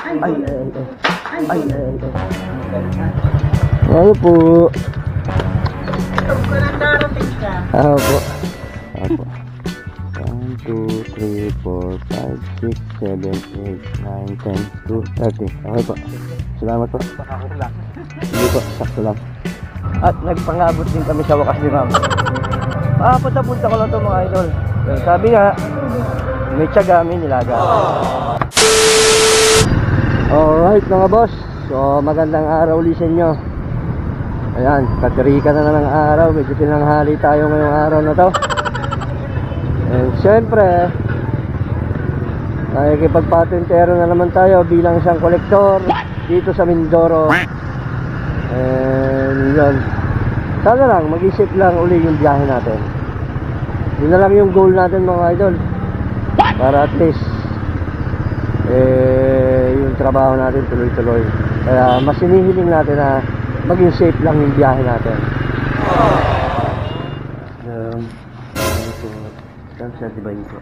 Ano po? Ito ko nang darating ka. Opo. 1, 2, 3, 4, 5, 6, 7, 8, 9, 10, 2, 30. Okay po. Salamat po. Hindi po, sakto lang. At nagpangabot din kami sa wakas ni ma'am. Papunta ko lang ito mga idol. Sabi nga, may tiyaga, may nilaga. Alright mga boss. So magandang araw ulit sa inyo. Ayan, katirika na ng araw. Medyo tinanghali tayo ngayong araw na to. And syempre nakikipagpatentero na naman tayo bilang isang kolektor dito sa Mindoro. And yun, sana lang mag-isip lang uli yung biyahe natin. Yun na lang yung goal natin mga idol, para at least yung trabaho natin tuloy-tuloy. Kaya mas hinihiling natin na maging safe lang yung biyahe natin. Sa dibayin ko.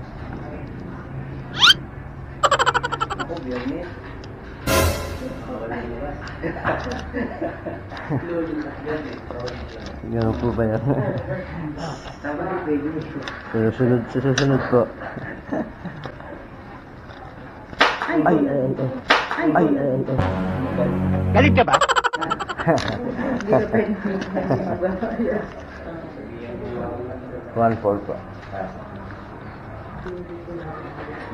Ako biyernes. Ganun po ba yan? Susunod po. Ay. Galit ka ba? One four po.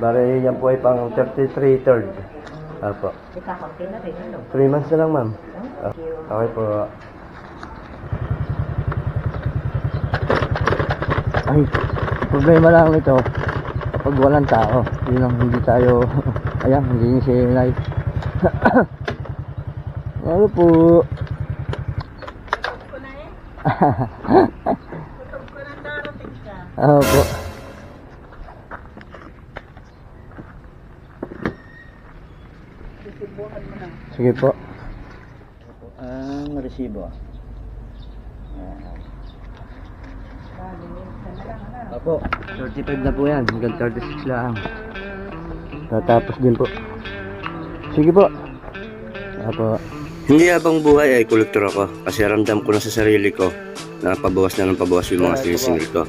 Bari yan po ay pang 33 third. Apo. 3 months na lang ma'am. Okay po. Ay, problema lang ito kapag walang tao. Yun lang, hindi tayo ayan, hindi niya siya live. Ano po? Ito ko nang darating ka. Opo. Sige po. Ang resibo. Opo, 35 na po yan. Hanggang 36 lang. Tatapos din po. Sige po. Opo. Hindi habang buhay ay kolektor ako kasi ramdam ko na sa sarili ko na pabawas na ng pabawas yung mga sinisingil ko.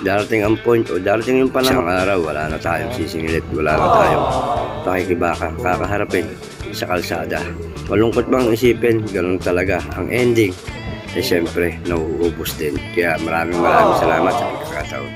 Darating ang point o darating yung panahon araw, wala na tayong sisingil at wala na tayong pakikibaka kakaharapin sa kalsada. Malungkot bang isipin, ganun talaga ang ending. Eh syempre, nauubos din. Kaya maraming salamat sa pagkakataon.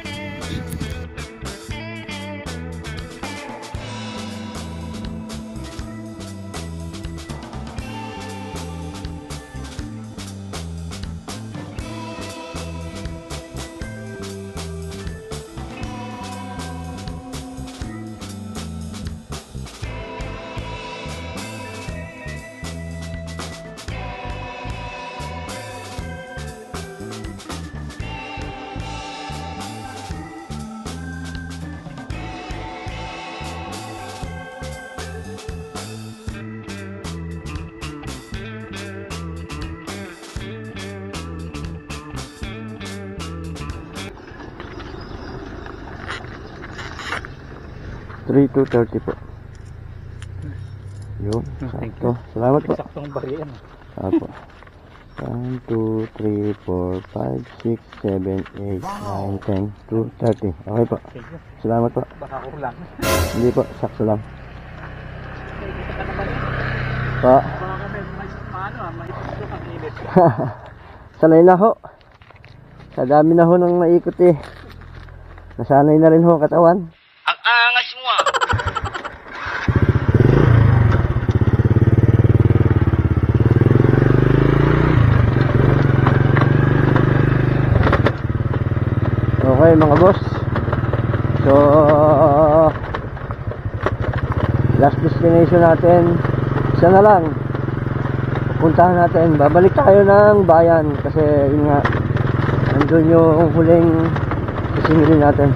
Three to 30 po. Yun, sakto. Salamat po. Saktong bari yan. Apo. 1, 2, 3, 4, 5, 6, 7, 8, 9, 10, 2, 30. Okay po. Salamat po. Baka kulang. Hindi po, sakto lang. Pa. Baka kami maipito kang init. Sanay na ho. Sa dami na ho nang naikot eh. Nasanay na rin ho katawan. Ang angas mo ah! Okay mga boss. So last destination natin, isa na lang. Pupuntahan natin. Babalik tayo ng bayan kasi yun nga, nandun yung huling sisingilin natin.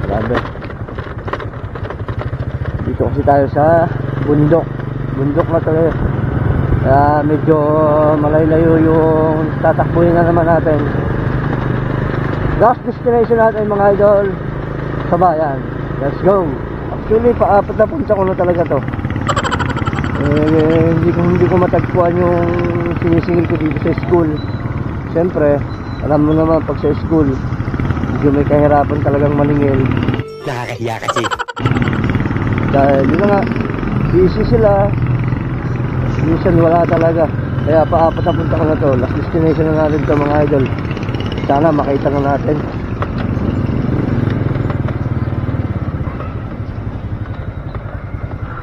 Grabe. Dito kasi tayo sa bundok. Bundok na talaga. Kaya medyo malayo yung tatakbuhin na naman natin. Last destination natin mga idol, sa bayan. Let's go. Actually, paapat na punta ko na talaga to. Hindi ko matagpuan yung sinisingil ko dito sa school. Siyempre, alam mo naman pag sa school, medyo may kahirapan talagang maningil. Nakakahiya kasi. Dahil yun na nga, busy sila. Minsan wala talaga. Kaya paapat na punta ko na to. Last destination na natin to mga idol. Sana makita na natin.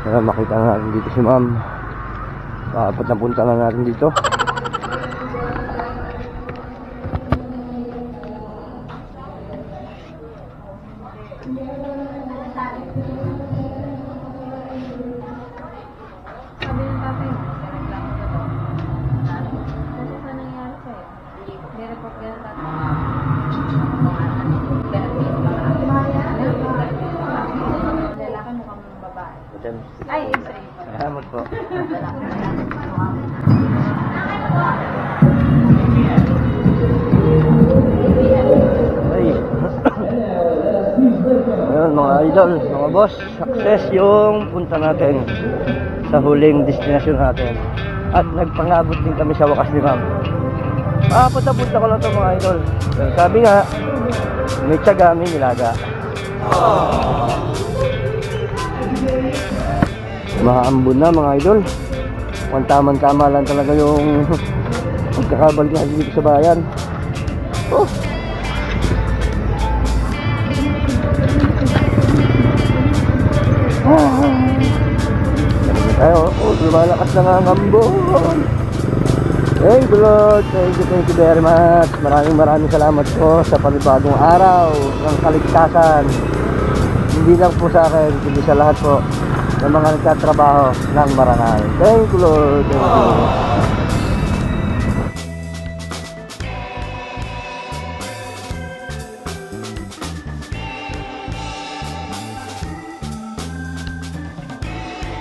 Sana makita na natin dito si ma'am. Paapat na punta na natin dito. Sabi ng tatay, reklamo na daw. Kasi sa nangyari sa'yo, may report ka ng tatay. Lalaki mukhang babae. Ay, sa'yo. Salamat po. Ay. Ayun mga idol, mga boss, success yung punta natin sa huling destination natin. At nagpangabot din kami sa wakas ni ma'am. Punta ko lang to mga idol. Sabi nga, may tiyaga, may nilaga. Mahaambon na mga idol. Kung tama lang talaga yung pagkakabalik natin dito sa bayan. Oh. Tayo, lumalakas na nga ang ambon. Thank you Lord, thank you very much. Maraming salamat po sa panibagong araw ng kaligtasan. Hindi lang po sa akin, kundi sa lahat po ng mga nagtatrabaho ng marangal. Thank you Lord, thank you.